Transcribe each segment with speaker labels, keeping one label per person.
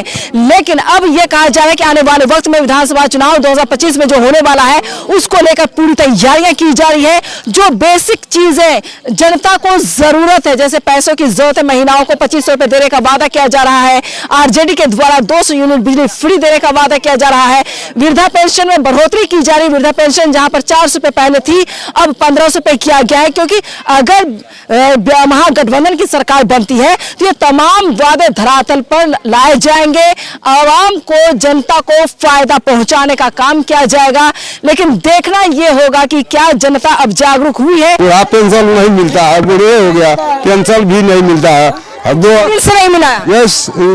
Speaker 1: हैं। लेकिन अब ये कहा जा रहा है कि आने वाले वक्त में विधानसभा चुनाव 2025 में जो होने वाला है उसको लेकर पूरी तैयारियां की जा रही है। जो बेसिक चीजें जनता को जरूरत है, जैसे पैसों की जरूरत है, महिलाओं को 2500 रुपए देने का वादा किया जा रहा है, आरजेडी के द्वारा 200 यूनिट बिजली फ्री देने का वादा किया जा रहा है, वृद्धा पेंशन में बढ़ोतरी की जा रही है। वृद्धा पेंशन जहां पर 400 रुपए पहले थी अब 1500 रुपए किया गया है, क्योंकि अगर महागठबंधन की सरकार बनती है तो ये तमाम वादे धरातल पर लाए जाएंगे, आवाम को, जनता को फायदा पहुंचाने का काम किया जाएगा। लेकिन देखना ये होगा कि क्या जनता अब जागरूक हुई है।
Speaker 2: पूरा पेंशन नहीं मिलता है, बूढ़े हो गया, पेंशन भी नहीं मिलता है,
Speaker 1: नहीं मिला।
Speaker 2: यस,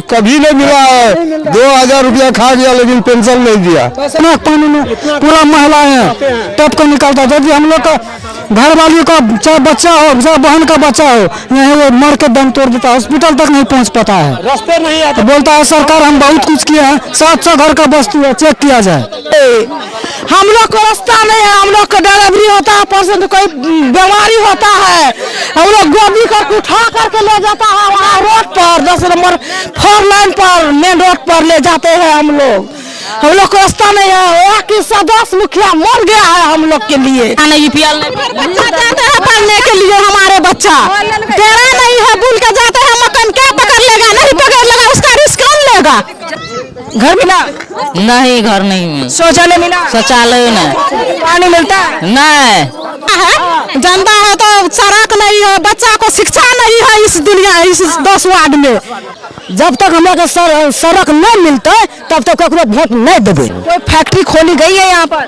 Speaker 2: कभी नहीं मिला है। 2000 रुपया खा गया लेकिन पेंशन नहीं दिया।
Speaker 3: पानी में पूरा महिलाएं टप कर निकलता है। यदि हम लोग का घर वाली का चाहे बच्चा हो, चाहे बहन का बच्चा हो, यहीं वो मर के दम तोड़ देता है, हॉस्पिटल तक नहीं पहुंच पाता है, रास्ते नहीं आता। तो बोलता है सरकार हम बहुत कुछ किया है, 700 घर का वस्तु है, चेक किया जाए।
Speaker 1: हम लोग को रास्ता नहीं है, हम लोग का डिलीवरी होता है, परसेंट कोई बीमारी होता है, हम लोग गोदी करके उठा करके ले जाता है वहाँ रोड पर, 10 नंबर 4 लाइन पर, मेन रोड पर ले जाते हैं हम लोग को रास्ता नहीं है। वहाँ की सदस्य मुखिया मर गया है हम लोग के लिए, बच्चा जाते हैं पढ़ने के लिए, हमारे बच्चा तेरा नहीं है, भूल के जाते हैं, मकान क्या पकड़ लेगा, नहीं पकड़ लेगा, उसका रिस्क कौन लेगा। घर मिला
Speaker 4: नहीं, घर नहीं,
Speaker 1: शौचालय मिला,
Speaker 4: शौचालय नहीं,
Speaker 1: पानी मिलता है
Speaker 4: नहीं,
Speaker 1: जनता है तो सड़क नहीं है, बच्चा को शिक्षा नहीं है इस दुनिया, इस 10 वार्ड में।
Speaker 3: जब तक हमारे सड़क नहीं मिलता तब तक वोट नहीं देंगे।
Speaker 1: कोई फैक्ट्री खोली गई है यहाँ पर?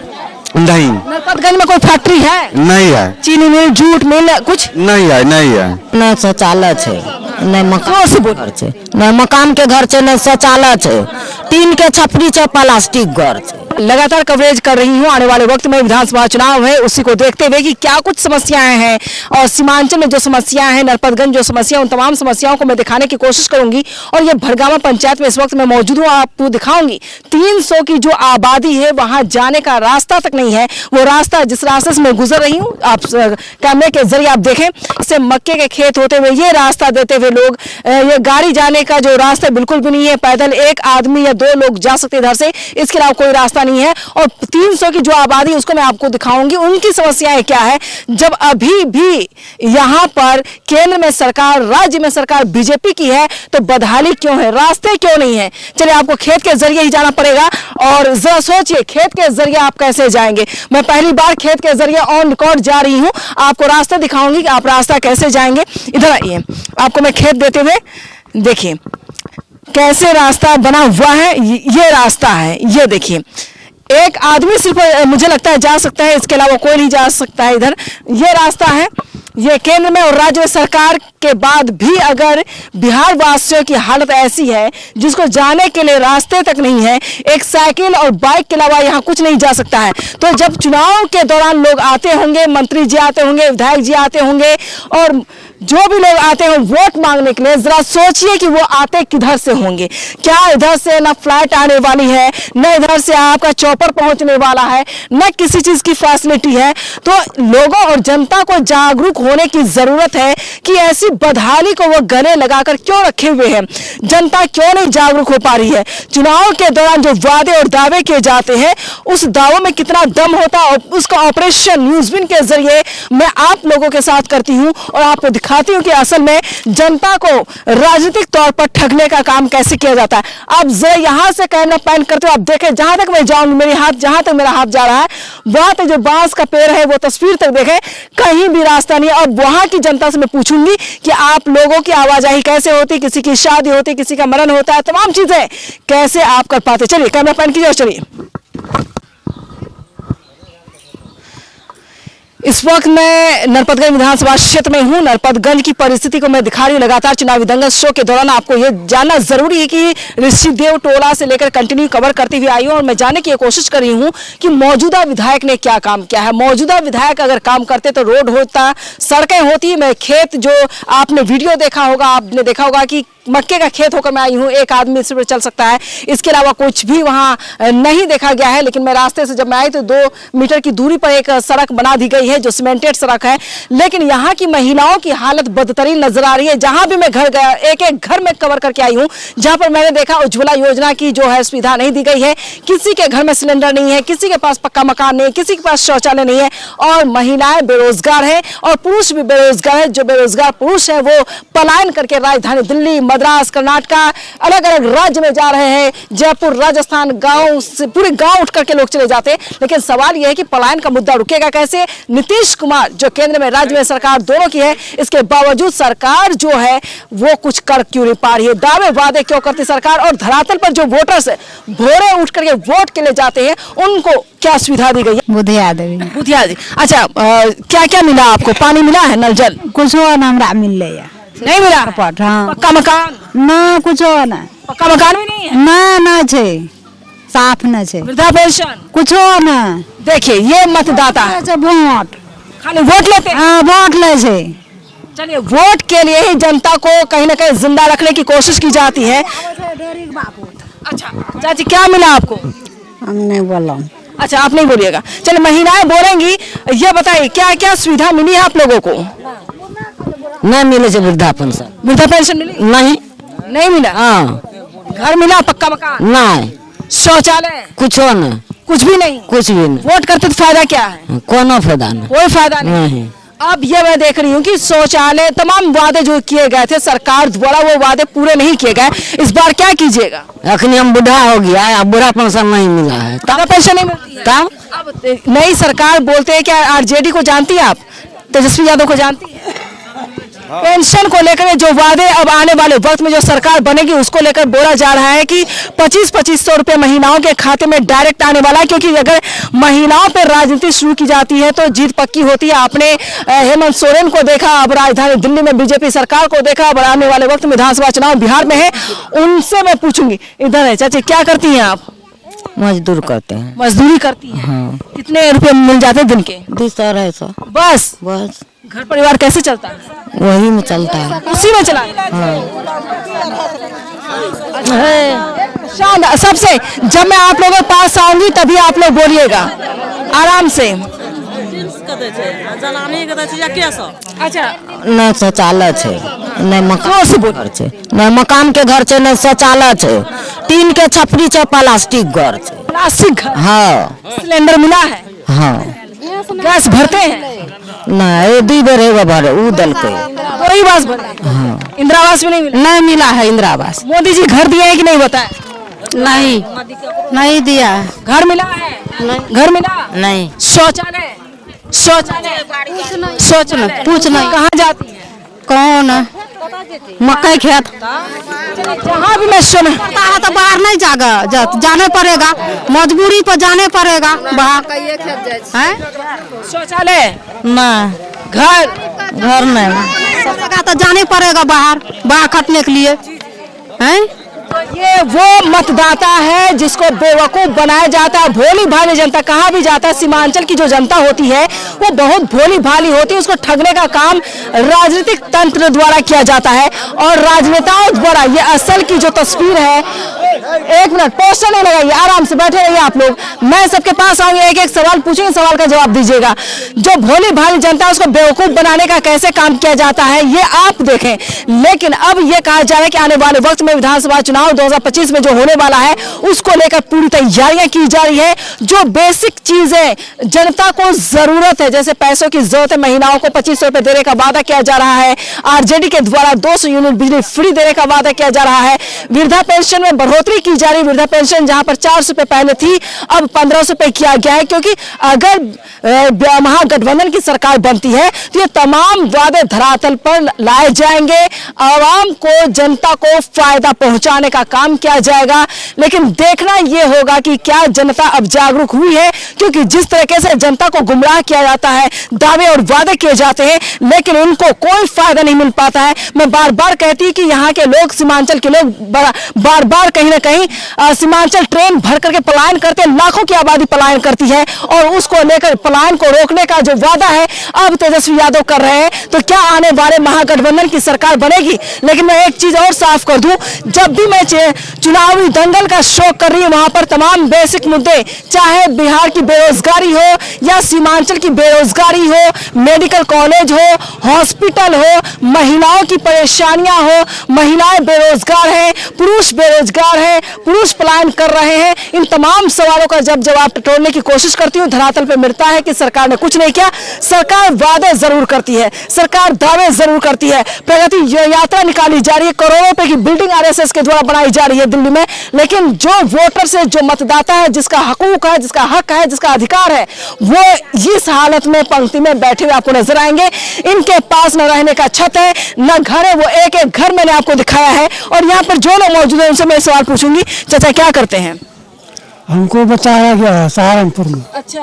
Speaker 2: नहीं।
Speaker 1: नरपतगंज में कोई फैक्ट्री है?
Speaker 2: नहीं है।
Speaker 1: चीनी मिल, जूट मिल, कुछ
Speaker 2: नहीं है, नहीं है।
Speaker 4: न शौचालय है, न मकान से घर है, न मकान के घर है, न शौचालय है, टीन के छपरी है, प्लास्टिक घर है।
Speaker 1: लगातार कवरेज कर रही हूँ। आने वाले वक्त में विधानसभा चुनाव है, उसी को देखते हुए कि क्या कुछ समस्याएं हैं और सीमांचल में जो समस्याएं हैं, नरपतगंज जो समस्या, उन तमाम समस्याओं को मैं दिखाने की कोशिश करूंगी। और ये भड़गामा पंचायत में इस वक्त मैं मौजूद हूँ, आपको दिखाऊंगी 300 की जो आबादी है वहां जाने का रास्ता तक नहीं है। वो रास्ता जिस रास्ते से मैं गुजर रही हूँ, आप कैमरे के जरिए आप देखें, इससे मक्के के खेत होते हुए ये रास्ता देते हुए लोग, ये गाड़ी जाने का जो रास्ता बिल्कुल भी नहीं है, पैदल एक आदमी या 2 लोग जा सकते इधर से, इसके अलावा कोई रास्ता नहीं है। और 300 की जो आबादी उसको मैं आपको दिखाऊंगी, उनकी समस्याएं क्या है। जब अभी भी यहाँ पर केंद्र में सरकार, राज्य में सरकार बीजेपी की है, तो बदहाली क्यों है, रास्ते क्यों नहीं है। चलिए आपको खेत के जरिए ही जाना पड़ेगा और जरा सोचिए खेत के जरिए आप कैसे जाएंगे। मैं पहली बार खेत के जरिए ऑन रिकॉर्ड जा रही हूँ, आपको रास्ता दिखाऊंगी कि आप रास्ता कैसे जाएंगे। इधर आइए, आपको मैं खेत देते हुए देखिए कैसे रास्ता बना हुआ है। ये रास्ता है, ये देखिए, एक आदमी सिर्फ मुझे लगता है जा सकता है, इसके अलावा कोई नहीं जा सकता है। इधर ये रास्ता है, ये केंद्र में और राज्य में सरकार के बाद भी अगर बिहार वासियों की हालत ऐसी है जिसको जाने के लिए रास्ते तक नहीं है, एक साइकिल और बाइक के अलावा यहाँ कुछ नहीं जा सकता है। तो जब चुनाव के दौरान लोग आते होंगे, मंत्री जी आते होंगे, विधायक जी आते होंगे और जो भी लोग आते हैं वोट मांगने के लिए, जरा सोचिए कि वो आते किधर से होंगे। क्या इधर से ना फ्लाइट आने वाली है, न इधर से आपका चॉपर पहुंचने वाला है, न किसी चीज की फैसिलिटी है। तो लोगों और जनता को जागरूक होने की जरूरत है कि ऐसी बदहाली को वो गले लगाकर क्यों रखे हुए हैं। जनता क्यों नहीं जागरूक हो पा रही है। चुनाव के दौरान जो वादे और दावे किए जाते हैं, उस दावों में कितना दम होता है, उसका ऑपरेशन न्यूज़विन के जरिए मैं आप लोगों के साथ करती हूँ और आपको दिखाती हूँ कि असल में जनता को राजनीतिक तौर पर ठगने का काम कैसे किया जाता है। आप जरा यहाँ से कैमरा पैन करते हो, आप देखें जहां तक मैं जाऊंगी, मेरे हाथ जहां तक मेरा हाथ जा रहा है वहां तक जो बांस का पेड़ है वो तस्वीर तक देखें, कहीं भी रास्ता नहीं है। अब वहां की जनता से मैं पूछूंगी कि आप लोगों की आवाजाही कैसे होती, किसी की शादी होती, किसी का मरण होता है, तमाम चीजें कैसे आप कर पाते। चलिए कैमरा पैन कीजिए और चलिए। इस वक्त मैं नरपतगंज विधानसभा क्षेत्र में हूं। नरपतगंज की परिस्थिति को मैं दिखा रही हूं। लगातार चुनावी दंगल शो के दौरान आपको यह जानना जरूरी है कि ऋषिदेव टोला से लेकर कंटिन्यू कवर करती हुई आई हूं और मैं जानने की कोशिश कर रही हूं कि मौजूदा विधायक ने क्या काम किया है। मौजूदा विधायक अगर काम करते तो रोड होता, सड़कें होती। मैं खेत जो आपने वीडियो देखा होगा, आपने देखा होगा कि मक्के का खेत होकर मैं आई हूँ, एक आदमी सिर्फ चल सकता है, इसके अलावा कुछ भी वहाँ नहीं देखा गया है। लेकिन मैं रास्ते से जब मैं आई तो 2 मीटर की दूरी पर एक सड़क बना दी गई है जो सीमेंटेड सड़क है, लेकिन यहाँ की महिलाओं की हालत बदतरीन नजर आ रही है। जहां भी मैं घर गया, एक एक घर में कवर करके आई हूँ, जहां पर मैंने देखा उज्ज्वला योजना की जो है सुविधा नहीं दी गई है, किसी के घर में सिलेंडर नहीं है, किसी के पास पक्का मकान नहीं है, किसी के पास शौचालय नहीं है, और महिलाएं बेरोजगार है और पुरुष भी बेरोजगार है। जो बेरोजगार पुरुष है वो पलायन करके राजधानी दिल्ली, मद्रास, कर्नाटक, अलग अलग राज्य में जा रहे हैं। जयपुर, राजस्थान, गांव से पूरे गांव उठ करके लोग चले जाते हैं। लेकिन सवाल यह है कि पलायन का मुद्दा रुकेगा कैसे? नीतीश कुमार जो केंद्र में राज्य में सरकार दोनों की है, इसके बावजूद सरकार जो है वो कुछ कर क्यों नहीं पा रही है? दावे वादे क्यों करती सरकार? और धरातल पर जो वोटर्स भोरे उठ करके वोट के लिए जाते हैं उनको क्या सुविधा दी गई है?
Speaker 5: बुधिया देवी
Speaker 1: बुधिया जी, अच्छा क्या क्या मिला आपको? पानी मिला है, नल जल?
Speaker 5: कुछ हमरा मिल रहा
Speaker 1: नहीं मिला?
Speaker 5: पट हाँ
Speaker 1: पक्का मकान?
Speaker 5: ना कुछ ना
Speaker 1: पक्का मकान भी नहीं है?
Speaker 5: ना छे, साफ न छे,
Speaker 1: वृद्धा पेंशन?
Speaker 5: कुछ ना।
Speaker 1: देखिए ये मतदाता है,
Speaker 5: वोट
Speaker 1: खाली वोट लेते हैं।
Speaker 5: हाँ वोट ले छे।
Speaker 1: चलिए, वोट के लिए ही जनता को कहीं ना कहीं जिंदा रखने की कोशिश की जाती है। अच्छा चाची, क्या मिला आपको?
Speaker 5: हम नहीं बोला।
Speaker 1: अच्छा आप नहीं बोलिएगा, चलिए महिलाएं बोलेंगी। ये बताइए क्या क्या सुविधा मिली है आप लोगों को?
Speaker 4: नहीं मिले से वृद्धा पेंशन
Speaker 1: वृद्धा पेंशन मिली? नहीं मिला।
Speaker 4: हाँ
Speaker 1: घर मिला? पक्का मकान?
Speaker 4: नहीं,
Speaker 1: शौचालय?
Speaker 4: कुछ न,
Speaker 1: कुछ भी नहीं?
Speaker 4: कुछ भी नहीं,
Speaker 1: वोट करते तो फायदा क्या है?
Speaker 4: कोनो फायदा नहीं।
Speaker 1: कोई फायदा नहीं। अब ये मैं देख रही हूँ कि शौचालय, तमाम वादे जो किए गए थे सरकार द्वारा, वो वादे पूरे नहीं किए गए। इस बार क्या कीजिएगा?
Speaker 4: अखनी हम बुढ़ा हो गया है, अब बुढ़ा पेंशन नहीं मिला है,
Speaker 1: बुढ़ा पेंशन नहीं मिलती है?
Speaker 4: तब
Speaker 1: अब नई सरकार बोलते हैं, क्या आरजेडी को जानती है आप? तेजस्वी यादव को जानती है? पेंशन को लेकर जो वादे अब आने वाले वक्त में जो सरकार बनेगी उसको लेकर बोला जा रहा है कि 2500 रुपए महीनाओं के खाते में डायरेक्ट आने वाला है, क्योंकि अगर महिलाओं पर राजनीति शुरू की जाती है तो जीत पक्की होती है। आपने हेमंत सोरेन को देखा, अब राजधानी दिल्ली में बीजेपी सरकार को देखा, अब आने वाले वक्त में विधानसभा चुनाव बिहार में है। उनसे मैं पूछूंगी, इधर है चाची, क्या करती हैं आप?
Speaker 4: मजदूर करते हैं।
Speaker 1: मजदूरी करती हैं?
Speaker 4: हाँ।
Speaker 1: कितने रुपए मिल जाते हैं दिन के?
Speaker 4: 200-250
Speaker 1: बस?
Speaker 4: बस
Speaker 1: घर परिवार कैसे चलता है?
Speaker 4: वही में चलता है।
Speaker 1: उसी में चला? शानदार। सबसे जब मैं आप लोगों के पास आऊंगी तभी आप लोग बोलिएगा आराम से। अच्छा
Speaker 4: नहीं शौचालय छे, नहीं मकान छे, नहीं मकान के घर छे, नहीं शौचालय छे, टीन के छपरी छे, प्लास्टिक घर छे।
Speaker 1: प्लास्टिक घर?
Speaker 4: हाँ।
Speaker 1: सिलेंडर मिला है?
Speaker 4: हाँ।
Speaker 1: गैस भरते हैं?
Speaker 4: नहीं 2 बेर एगो भरे उ दल के।
Speaker 1: वही बात भरते? हाँ। इंदिरा आवास भी नहीं मिला?
Speaker 4: नहीं मिला है इंदिरा आवास।
Speaker 1: मोदी जी घर दिए है कि नहीं बताया?
Speaker 4: नहीं दिया।
Speaker 1: घर मिला है? घर मिला?
Speaker 4: नहीं।
Speaker 1: शौचालय? शौचालय
Speaker 4: पूछना
Speaker 1: कहाँ जाती है?
Speaker 4: कौन मकई खेत?
Speaker 1: जहाँ भी मैं सुना
Speaker 4: है तो बाहर नहीं जाने पड़ेगा, मजबूरी पर जाने पड़ेगा बाहर।
Speaker 1: शौचालय
Speaker 4: ना, घर नहीं, तो जाने पड़ेगा बाहर खटने के लिए हैं।
Speaker 1: ये वो मतदाता है जिसको बेवकूफ बनाया जाता है। भोली भाली जनता कहाँ भी जाता है, सीमांचल की जो जनता होती है वो बहुत भोली भाली होती है, उसको ठगने का काम राजनीतिक तंत्र द्वारा किया जाता है और राजनेताओं द्वारा। ये असल की जो तस्वीर है, एक मिनट पोस्टर नहीं लगाइए, आराम से बैठे रहिए आप लोग। मैं सबके पास आऊंगी, एक एक सवाल पूछेंगे, सवाल का जवाब दीजिएगा। जो भोली भाली जनता है उसको बेवकूफ बनाने का कैसे काम किया जाता है ये आप देखें। लेकिन अब ये कहा जा रहा है कि आने वाले वक्त में विधानसभा चुनाव 2025 में जो होने वाला है उसको लेकर पूरी तैयारियां की जा रही है। जो बेसिक चीजें जनता को जरूरत है, जैसे पैसों की जरूरत है, महिलाओं को 2500 रुपए देने का वादा किया जा रहा है, आरजेडी के द्वारा 200 यूनिट बिजली फ्री देने का वादा किया जा रहा है, वृद्धा पेंशन में बढ़ोतरी की जा रही है। वृद्धा पेंशन जहां पर 400 रुपए पहले थी अब 1500 रुपए किया गया है, क्योंकि अगर महागठबंधन की सरकार बनती है तो ये तमाम वादे धरातल पर लाए जाएंगे, आवाम को, जनता को फायदा पहुंचाने का काम किया जाएगा। लेकिन देखना यह होगा कि क्या जनता अब जागरूक हुई है, क्योंकि जिस तरीके से जनता को गुमराह किया जाता है, दावे और वादे किए जाते हैं लेकिन उनको कोई फायदा नहीं मिल पाता है। मैं बार बार कहती कि यहाँ के लोग, सीमांचल के लोग बार बार कहीं ना कहीं सीमांचल ट्रेन भर करके पलायन करते हैं, लाखों की आबादी पलायन करती है और उसको लेकर पलायन को रोकने का जो वादा है अब तेजस्वी यादव कर रहे हैं। तो क्या आने वाले महागठबंधन की सरकार बनेगी? लेकिन मैं एक चीज और साफ कर दूं, जब भी मैं चुनावी दंगल का शो कर रही हूं वहां पर तमाम बेसिक मुद्दे, चाहे बिहार की बेरोजगारी हो या सीमांचल की बेरोजगारी हो, मेडिकल कॉलेज हो, हॉस्पिटल हो, महिलाओं की परेशानियां हो, महिलाएं बेरोजगार हैं, पुरुष बेरोजगार हैं, पुरुष पलायन कर रहे हैं, इन तमाम सवालों का जब जवाब टटोलने की कोशिश करती हूँ धरातल पे मिलता है कि सरकार ने कुछ नहीं किया। सरकार वादे जरूर करती है, सरकार दावे जरूर करती है, प्रगति यात्रा निकाली जा रही है, करोड़ों रुपए की बिल्डिंग आरएसएस के द्वारा बनाई जा रही है दिल्ली में, लेकिन जो वोटर से जो मतदाता है, जिसका हकूक है, जिसका हक है, जिसका अधिकार है, वो इस हालत में पंक्ति में बैठे हुए आपको नजर आएंगे। इनके पास न रहने का छत है न घर है, वो एक एक घर मैंने आपको दिखाया है। और यहाँ पर जो लोग मौजूद है उनसे मैं सवाल पूछूंगी, चाचा क्या करते हैं?
Speaker 3: हमको बताया गया है सहारनपुर में।
Speaker 1: अच्छा,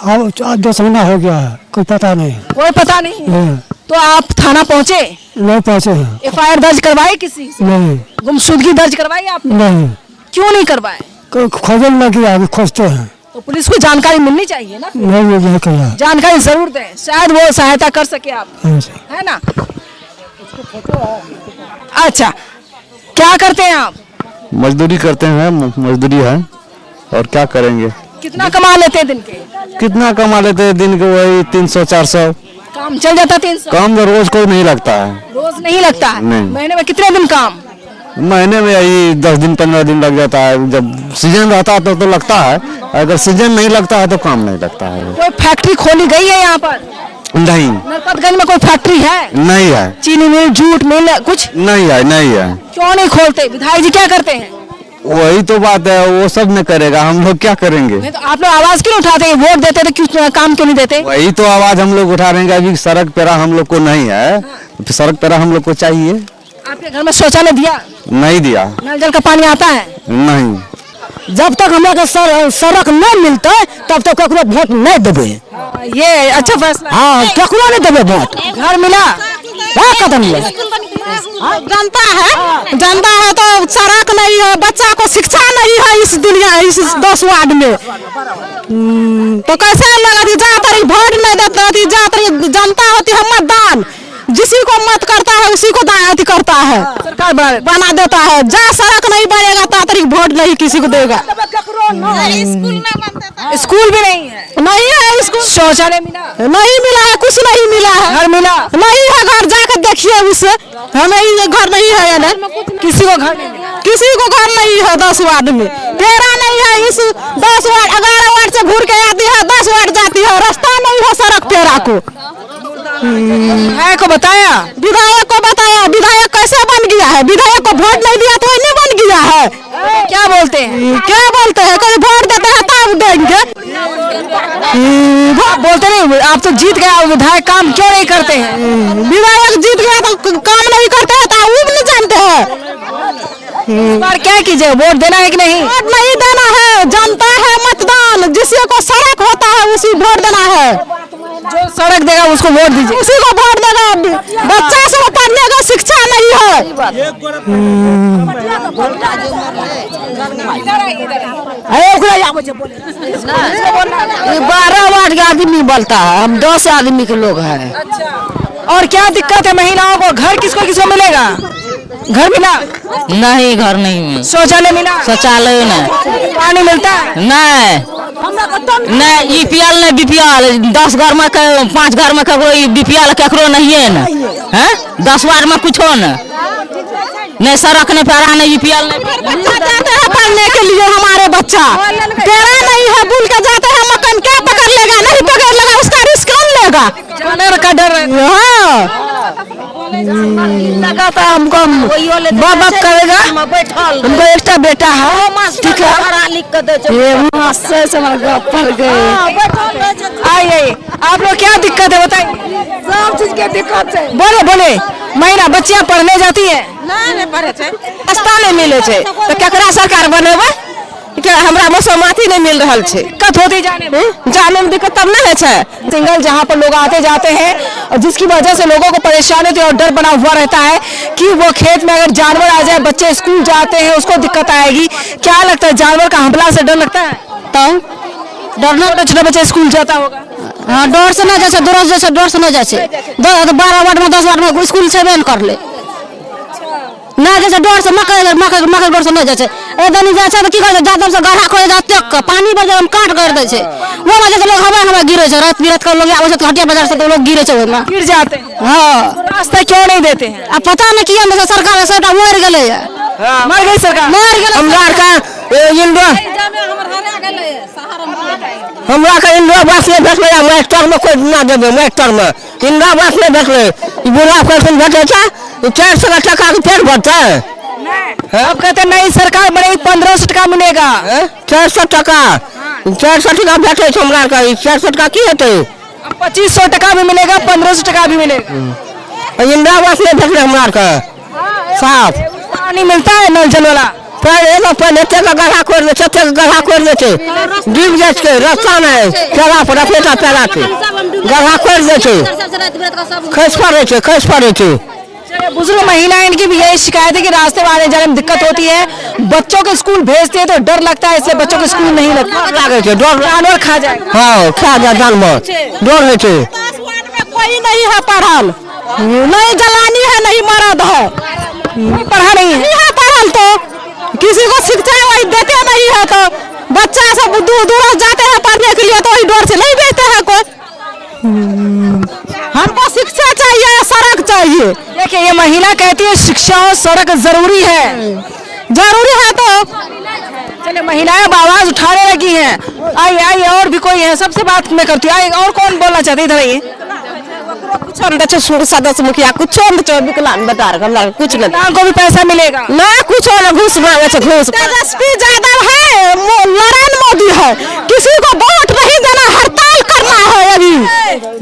Speaker 3: अब 10 महीना हो गया है, कोई पता नहीं।
Speaker 1: कोई पता नहीं?
Speaker 3: नहीं,
Speaker 1: तो आप थाना पहुंचे,
Speaker 3: नहीं पहुँचे हैं।
Speaker 1: एफआईआर दर्ज करवाई, किसी से
Speaker 3: नहीं
Speaker 1: गुमशुदगी दर्ज करवाई आपने?
Speaker 3: नहीं,
Speaker 1: क्यों नहीं करवाए?
Speaker 3: खोजने लगे, अभी खोजते हैं।
Speaker 1: तो पुलिस को जानकारी मिलनी चाहिए ना,
Speaker 3: नहीं किया।
Speaker 1: जानकारी जरूर दें, शायद वो सहायता कर सके आप, है ना? अच्छा, क्या करते हैं आप?
Speaker 2: मजदूरी करते हैं, मजदूरी है और क्या करेंगे।
Speaker 1: कितना कमा लेते हैं दिन के?
Speaker 2: कितना कमा लेते हैं दिन के? वही 300-400
Speaker 1: काम चल जाता? 300
Speaker 2: काम तो रोज को नहीं लगता है।
Speaker 1: रोज नहीं लगता है?
Speaker 2: नहीं।
Speaker 1: महीने में कितने दिन काम?
Speaker 2: महीने में यही 10 दिन 15 दिन लग जाता है। जब सीजन रहता है तो लगता है, अगर सीजन नहीं लगता है तो काम नहीं लगता है।
Speaker 1: कोई फैक्ट्री खोली गई है यहाँ पर?
Speaker 2: नहीं,
Speaker 1: नरपतगंज में कोई फैक्ट्री है?
Speaker 2: नहीं है।
Speaker 1: चीनी मिल, जूट मिल, कुछ
Speaker 2: नहीं है, नहीं है।
Speaker 1: क्यों नहीं खोलते? विधायक जी क्या करते हैं?
Speaker 2: वही तो बात है, वो सब न करेगा, हम लोग क्या करेंगे।
Speaker 1: नहीं तो आप लोग आवाज क्यों उठाते हैं? वोट देते तो क्यों काम क्यों नहीं देते?
Speaker 2: वही तो आवाज हम लोग उठा रहे हैं। अभी सड़क पेरा हम लोग को नहीं है, सड़क पेरा हम लोग को चाहिए।
Speaker 1: आपके घर में शौचालय दिया?
Speaker 2: नहीं दिया।
Speaker 1: नल जल का पानी आता है?
Speaker 2: नहीं।
Speaker 3: जब तक हमारे सड़क नहीं मिलता तब तक केकरो वोट नहीं देवे।
Speaker 1: ये अच्छा फैसला है।
Speaker 3: हाँ, केकरो नहीं देवे वोट।
Speaker 1: घर मिला?
Speaker 3: कदम ले जनता है तो सड़क नहीं है, बच्चा को शिक्षा नहीं है इस दुनिया, इस 10 वार्ड में। तो कैसे लगा जाकर वोट नहीं देता, जाकर जनता होती है मतदान, जिसी को मत करता है उसी को दायित्व करता है,
Speaker 1: सरकार
Speaker 3: बना देता है। जहाँ सड़क नहीं बनेगा तातरी वोट नहीं किसी को देगा।
Speaker 1: स्कूल भी नहीं है?
Speaker 3: नहीं है स्कूल।
Speaker 1: शौचालय मिला?
Speaker 3: नहीं मिला है, कुछ नहीं मिला है।
Speaker 1: घर मिला?
Speaker 3: नहीं है, घर जाकर देखिए उसे, हमें ये घर नहीं है ना,
Speaker 1: किसी को घर नहीं मिला?
Speaker 3: किसी को घर नहीं है 10 वार्ड में। तेरा नहीं है, इस 10 वार्ड 11 वार्ड से घूर के आती है, 10 वार्ड जाती है, रास्ता नहीं है सड़क तेरा को।
Speaker 1: विधायक को बताया?
Speaker 3: विधायक को बताया, विधायक कैसे बन गया है? विधायक को वोट नहीं दिया तो नहीं बन गया है।
Speaker 1: क्या बोलते हैं?
Speaker 3: क्या बोलते हैं? कोई वोट देते हैं तब देंगे।
Speaker 1: बोलते नहीं, आप तो जीत गए, आप विधायक काम क्यों नहीं करते हैं?
Speaker 3: विधायक जीत गया तो काम नहीं करते हैं तो वो भी नहीं जानते हैं।
Speaker 1: इस बार क्या कीजिए, वोट देना है कि नहीं?
Speaker 3: वोट नहीं देना है, जनता है मतदान, जिससे को सड़क होता है उसी वोट देना है।
Speaker 1: जो सड़क देगा उसको वोट दीजिए।
Speaker 3: उसी को वोट देगा। बच्चा से पढ़ने का शिक्षा नहीं है।
Speaker 4: 12 वार्ड के आदमी बोलता है, हम 10 आदमी के लोग हैं।
Speaker 1: और क्या दिक्कत है महिलाओं को? घर किसको किसको मिलेगा? घर मिला?
Speaker 4: नहीं, घर नहीं मिला।
Speaker 1: शौचालय मिला?
Speaker 4: शौचालय नहीं।
Speaker 1: पानी मिलता है?
Speaker 4: नहीं, EPL नहीं, BPL 10 घर में 5 घर में ककरो BPL केकरो नहीं है ना, हैं? 10 वार्ड में कुछ हो ना, नहीं सड़क नहीं पैरा नहीं EPL नहीं।
Speaker 3: बच्चा जाते हैं पढ़ने के लिए, हमारे बच्चा तेरा नहीं है, भूल के जाते हैं मकान, क्या पकड़ लेगा? नहीं पकड़ लेगा, उसका रिस्क कौन लेगा?
Speaker 1: जानवर का डर है।
Speaker 3: लगाता हमको
Speaker 1: बाबा करेगा, हमको एक्स्ट्रा बेटा है, ठीक है, ये मुझसे समझ पड़ गए। आइए, आप लोग क्या दिक्कत है बताइए?
Speaker 5: सब चीज के दिक्कत है।
Speaker 1: बोले बोले, महिला बच्चियां पढ़ने जाती है,
Speaker 5: नहीं पढ़े छे,
Speaker 1: रास्ता नहीं मिले छे, तो केकरा सरकार बनेबे?
Speaker 4: के हमरा मौसमाती नहीं मिल रहा है।
Speaker 1: दिक्कत होती जाने
Speaker 4: में दिक्कत तब नहीं है।
Speaker 1: सिंगल जहाँ पर लोग आते जाते हैं और जिसकी वजह से लोगों को परेशानी होती है और डर बना हुआ रहता है कि वो खेत में अगर जानवर आ जाए, बच्चे स्कूल जाते हैं उसको दिक्कत आएगी। क्या लगता है, जानवर का हमला से डर लगता है?
Speaker 3: तो
Speaker 1: डरना छोटा बच्चा स्कूल जाता होगा।
Speaker 3: हाँ, डर से ना जैसे डर से डर से ना जैसे 12 वार्ड में 10 वार्ड में स्कूल से बैन कर ले ना, जैसे डर से मकई डर से ना जैसे एकदम जैसे तो की कर जादव से गड्ढा खोद जाते पानी पर जब काट कर दे छे वो वजह से लोग हवा गिरे छे। रात बिरात का लोग आवे छे हटिया बाजार से तो लोग गिरे छे ओइमा
Speaker 1: गिर जाते हैं।
Speaker 3: हां,
Speaker 1: रास्ता क्यों नहीं देते हैं?
Speaker 3: अब पता नहीं किया में सरकार सबटा मर गेले है।
Speaker 1: मर गई सरकार,
Speaker 3: मर गेले
Speaker 2: हमरा का इंदिरा आवास में भेटले, मास्टर में कोई ना देबे, मास्टर में इंदिरा आवास में भेटले बुढ़ा पेंशन भेटे था 400 टका के पेट भरता है।
Speaker 1: अब कहते नहीं सरकार बनेगी 1500 टका मिलेगा।
Speaker 2: 400 टका 400 टका भेटे छै हमरा का, 400 टका की हेतै?
Speaker 1: 2500 टका भी मिलेगा, 1500 टका भी मिलेगा।
Speaker 2: इंदिरा आवास में भेटले हमरा का साफ
Speaker 1: पानी मिलता है नल जल वाला।
Speaker 2: पहले गड्ढा खोद देते, गड्ढा खोद देते डूब जाए के रास्ता में पेड़ा पर रखेटा पेड़ा पे गड्ढा खोद देते, खस पड़े थे।
Speaker 1: बुजुर्ग महिलाएं इनकी भी यही शिकायत है कि रास्ते में आने जाने में दिक्कत होती है। बच्चों के स्कूल भेजते हैं तो डर लगता है, इसलिए बच्चों के स्कूल नहीं लगता, जानवर खा जाए।
Speaker 2: हाँ, खा जाए जानवर, डर है।
Speaker 3: कोई नहीं है पढ़ल, नहीं जलानी है, नहीं मरद है,
Speaker 1: पढ़ा नहीं है
Speaker 3: पढ़ल तो किसी को शिक्षा वही देते नहीं है। तो बच्चा सब दूर दूर जाते हैं पढ़ने के लिए तो वही डर से नहीं भेजते हैं कोई। हमको शिक्षा चाहिए, सड़क चाहिए।
Speaker 1: देखिए ये महिला कहती है शिक्षा और सड़क जरूरी है।
Speaker 3: तो
Speaker 1: चलिए महिलाएं आवाज उठाने लगी हैं। आइए और भी कोई है, सबसे बात मैं करती हूँ। और कौन बोलना चाहती है? इधर आइए।
Speaker 4: कुछ सदस्य मुखिया कुछ विकलांग बता रहा कुछ
Speaker 1: को भी पैसा मिलेगा
Speaker 4: ना, कुछ घूस मांगे छे घूस।
Speaker 3: तेजस्वी यादव है, नरेंद्र मोदी है, किसी को वोट नहीं देना, हड़ताल करना है। अभी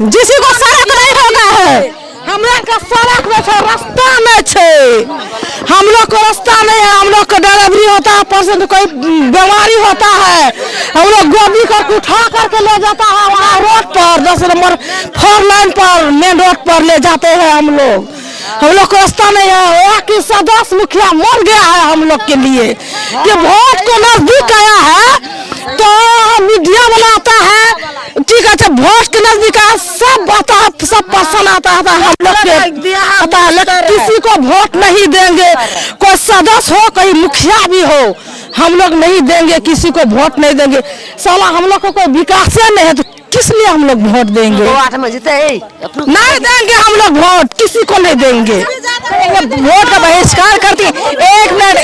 Speaker 3: किसी को सड़क नहीं होगा है, हम लोग का सड़क में छे, रास्ता में छे, हम लोग को रास्ता नहीं है। हम लोग को डिलीवरी होता है, पर्सन कोई बीमारी होता है, हम लोग गोभी कर उठा करके ले जाता है वहाँ रोड पर 10 नंबर 4 लाइन पर मेन रोड पर ले जाते हैं हम लोग को रास्ता नहीं है। वहाँ की सदस्य मुखिया मर गया है हम लोग के लिए कि वोट को नजदीक आया है तो मीडिया बनाता है, ठीक है, वोट के नजदीक आया सब आता है, सब पर्सन आता है हम लोग के आता है, लेकिन किसी को वोट नहीं देंगे। कोई सदस्य हो, कोई मुखिया भी हो, हम लोग नहीं देंगे, किसी को वोट नहीं देंगे। साला हम लोग को कोई विकास नहीं है तो किस लिए हम लोग वोट देंगे? नहीं देंगे हम लोग वोट, किसी को नहीं देंगे।
Speaker 1: वोट का बहिष्कार करती है। 1 मिनट,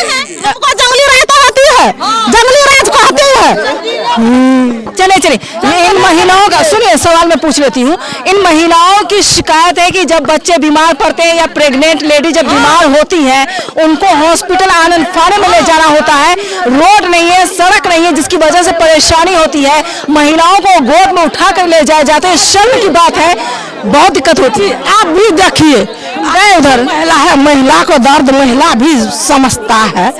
Speaker 3: जंगली राज होती है, जंगली राज कहती है।
Speaker 1: चलिए इन महिलाओं का सुनिए, सवाल मैं पूछ लेती हूँ। इन महिलाओं की शिकायत है कि जब बच्चे बीमार पड़ते हैं या प्रेग्नेंट लेडी जब बीमार होती है उनको हॉस्पिटल आनंद फाने में ले जाना होता है, रोड नहीं है, सड़क नहीं है, जिसकी वजह से परेशानी होती है। महिलाओं को गोद में उठा कर ले जाए जाते हैं, शर्म की बात है, बहुत दिक्कत होती है।
Speaker 3: आप भी देखिए उधर महिला है, महिला को दर्द महिला भी समझता है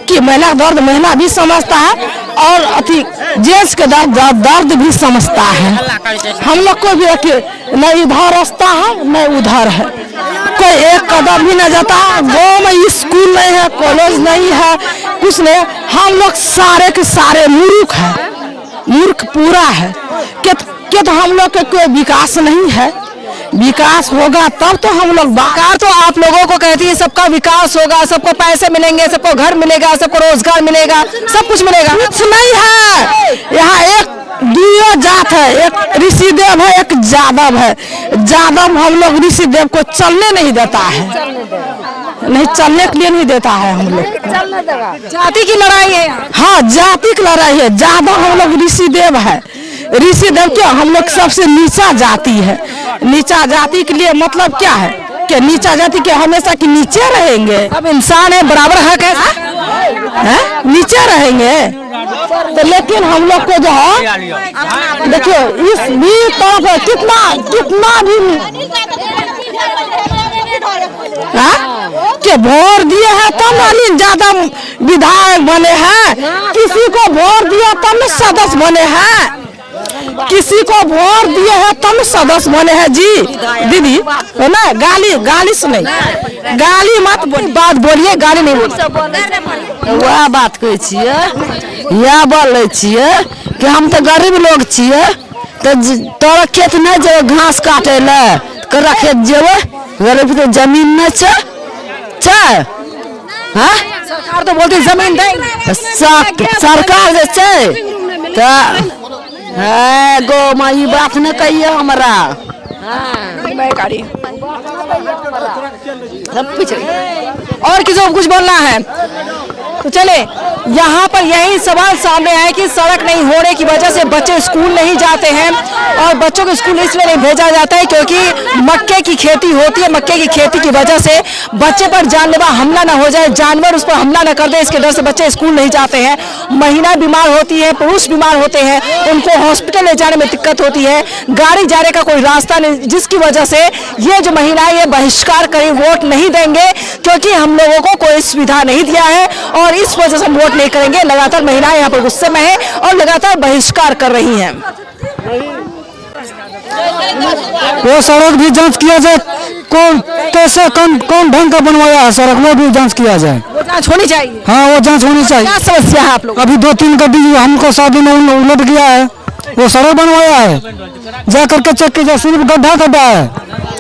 Speaker 3: कि महिला दर्द महिला भी समझता है और अति जेंट्स के दर्द भी समझता है। हम लोग को भी न इधर रास्ता है न उधर है, कोई एक कदम भी न जाता। गाँव में स्कूल नहीं है, कॉलेज नहीं है, कुछ नहीं। हम लोग सारे के सारे मूर्ख है, मूर्ख पूरा है कि तो हम लोग के कोई विकास नहीं है। विकास होगा तब तो हम लोग
Speaker 1: सरकार तो आप लोगों को कहती है सबका विकास होगा, सबको पैसे मिलेंगे, सबको घर मिलेगा, सबको रोजगार मिलेगा, सब कुछ मिलेगा।
Speaker 3: कुछ नहीं है। यहाँ एक दुइयो जात है, एक ऋषिदेव है, एक जादव है। जादव हम लोग ऋषिदेव को चलने नहीं देता है, नहीं चलने के लिए नहीं देता है हम लोग।
Speaker 1: जाति की लड़ाई है।
Speaker 3: हाँ, जाति की लड़ाई है। जादव हम लोग ऋषिदेव है, ऋषिदेव क्या हम लोग सबसे नीचा जाति है। नीचा जाति के लिए मतलब क्या है कि नीचा जाति के हमेशा की नीचे रहेंगे।
Speaker 1: अब इंसान है, बराबर हक है,
Speaker 3: नीचे रहेंगे। तो लेकिन हम लोग को जो है देखिए इस भी तरफ कितना भी
Speaker 2: के वोट दिए हैं तब ना ज्यादा विधायक बने हैं, किसी को वोट दिया तब ना सदस्य बने हैं, किसी को वोट दिए हैं तब ना सदस्य बने हैं जी। दीदी है ना, गाली से नहीं, गाली मत बोलिए, बात बोलिए, गाली नहीं बोलिए।
Speaker 4: वह बात कहै छियै, यह बोलै छियै कि हम तो गरीब लोग छियै, तो तोरा खेत नहीं जेबै घास काटे ले, करा खेत जेबै, गरीब तो जमीन नहीं छै, हाँ?
Speaker 1: सरकार तो बोलती जमीन देंगे,
Speaker 4: सरकार जे छै तो गो माँ ई बात नहीं कहिए हमरा।
Speaker 1: और किसी को कुछ बोलना है तो चले। यहाँ पर यही सवाल सामने आया कि सड़क नहीं होने की वजह से बच्चे स्कूल नहीं जाते हैं, और बच्चों को स्कूल इसलिए नहीं भेजा जाता है क्योंकि मक्के की खेती होती है। मक्के की खेती की वजह से बच्चे पर जानलेवा हमला ना हो जाए, जानवर उस पर हमला ना कर दे, इसके डर से बच्चे स्कूल नहीं जाते हैं। महिला बीमार होती है, पुरुष बीमार होते हैं, उनको हॉस्पिटल ले जाने में दिक्कत होती है, गाड़ी जाने का कोई रास्ता नहीं, जिसकी वजह से ये जो महिलाएं ये बहिष्कार करें, वोट नहीं देंगे क्योंकि हम लोगों को कोई सुविधा नहीं दिया है और इस वजह से हम वोट नहीं करेंगे। लगातार महिलाएं यहाँ पर गुस्से में हैं और लगातार बहिष्कार कर रही हैं।
Speaker 3: वो सड़क भी जांच किया जाए, कौन कैसे कौन ढंग का बनवाया है सड़क, वो भी जांच किया जाए।
Speaker 1: वो जांच होनी चाहिए।
Speaker 3: हाँ वो जांच होनी चाहिए।
Speaker 1: क्या समस्या है आप लोग?
Speaker 3: अभी 2-3 गड्डी हमको शादी में उलट गया है, वो सड़क बनवाया है, जा करके चेक कीजिए, सिर्फ गड्ढा है,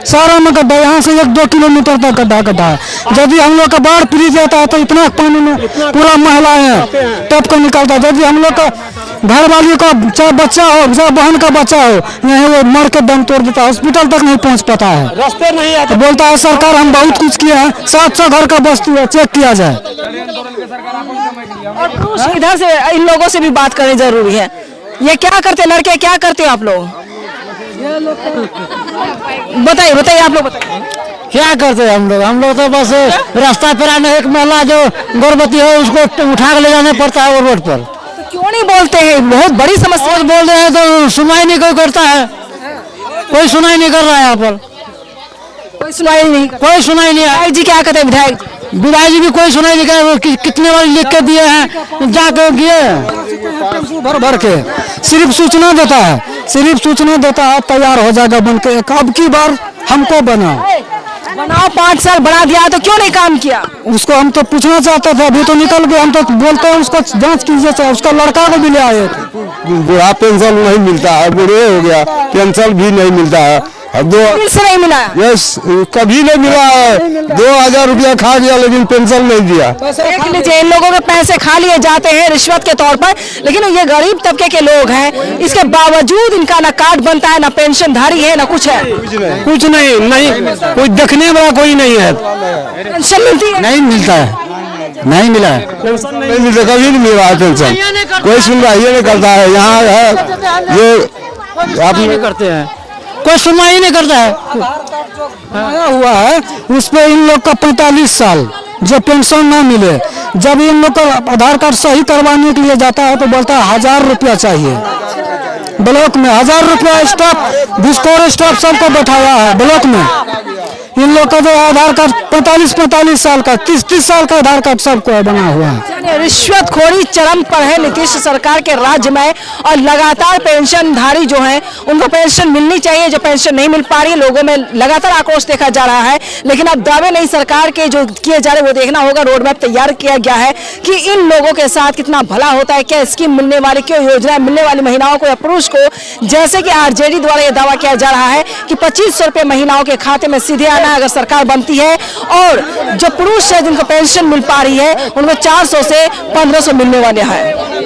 Speaker 3: सारा में गड्ढा, यहाँ से 1-2 किलोमीटर तक गड्ढा है। यदि हम लोग का बाढ़ फिर जाता है तो इतना पानी में पूरा महिलाएं टप कर निकलता है। यदि हम लोग का घर वाली का चाहे बच्चा हो, चाहे बहन का बच्चा हो, यही वो मर के दम तोड़ देता है, हॉस्पिटल तक नहीं पहुँच पाता है, रास्ते नहीं आता। तो बोलता है सरकार हम बहुत कुछ किया है, 700 घर का बस्ती है, चेक किया जाए।
Speaker 1: और पुरुष इधर से इन लोगों से भी बात करनी जरूरी है। ये क्या करते लड़के, क्या करते आप लोग? बताइए आप लोग बताइए।
Speaker 3: क्या करते हैं हम लोग तो बस रास्ता पर आने, एक महिला जो गर्भवती है उसको उठा के ले जाने पड़ता है वो रोड पर।
Speaker 1: तो क्यों नहीं बोलते हैं? बहुत बड़ी समस्या।
Speaker 3: बोल रहे हैं तो सुनाई नहीं कोई करता है, कोई सुनाई नहीं कर रहा है यहाँ पर,
Speaker 1: कोई सुनाई नहीं।
Speaker 3: कोई सुनाई नहीं।
Speaker 1: विधायक जी क्या कहते हैं?
Speaker 3: विधायक जी भी कोई सुनाई नहीं कर, कितने बार लिख के दिए हैं, जाके दिए भर के, सिर्फ सूचना देता है, तैयार हो जाएगा बन के। अब की बार हमको बनाओ 5 साल बढ़ा दिया तो क्यों नहीं काम किया? उसको हम तो पूछना चाहते थे, अभी तो निकल गए, हम तो बोलते हैं उसको जांच कीजिए, चाहे उसका लड़का को भी ले आए।
Speaker 6: बुढ़ा पेंशन नहीं मिलता है, बूढ़े हो गया, पेंशन भी नहीं मिलता है,
Speaker 1: से नहीं मिला।
Speaker 6: यस कभी नहीं मिला है। 2000 रुपया खा गया लेकिन पेंशन नहीं दिया।
Speaker 1: देख लीजिए, इन लोगों के पैसे खा लिए जाते हैं रिश्वत के तौर पर, लेकिन ये गरीब तबके के लोग हैं, इसके बावजूद इनका ना कार्ड बनता है, ना पेंशनधारी है, ना कुछ है,
Speaker 3: कुछ नहीं कोई देखने वाला कोई नहीं है।
Speaker 1: पेंशन मिलती है?
Speaker 3: नहीं मिलता है, नहीं मिला है,
Speaker 6: नहीं मिलता, कभी नहीं मिला है पेंशन, कोई सुनवाई नहीं करता है। यहाँ है ये आप
Speaker 3: नहीं करते हैं, कोई सुनवाई नहीं करता है। आया हुआ है उस पे इन लोग का 45 साल जो पेंशन ना मिले, जब इन लोग का आधार कार्ड सही करवाने के लिए जाता है तो बोलता है 1000 रुपया चाहिए। ब्लॉक में 1000 रुपया स्टाफ, डिस्कोर स्टाफ सबको बैठाया है ब्लॉक में। इन लोग का जो आधार कार्ड 45 साल का, 30 साल का आधार कार्ड सबको बना हुआ है।
Speaker 1: रिश्वतखोरी चरम पर है नीतीश सरकार के राज्य में, और लगातार पेंशनधारी जो हैं उनको पेंशन मिलनी चाहिए, जो पेंशन नहीं मिल पा रही है, लोगों में लगातार आक्रोश देखा जा रहा है। लेकिन अब दावे नहीं सरकार के जो किए जा रहे वो देखना होगा। रोड मैप तैयार किया गया है कि इन लोगों के साथ कितना भला होता है, क्या स्कीम मिलने वाली, क्यों योजनाएं मिलने वाली महिलाओं को या पुरुष को। जैसे कि आरजेडी द्वारा यह दावा किया जा रहा है कि 2500 रुपये महिलाओं के खाते में सीधे आना अगर सरकार बनती है, और जो पुरुष है जिनको पेंशन मिल पा रही है उनको 400 से 1500 मिलने वाले हैं।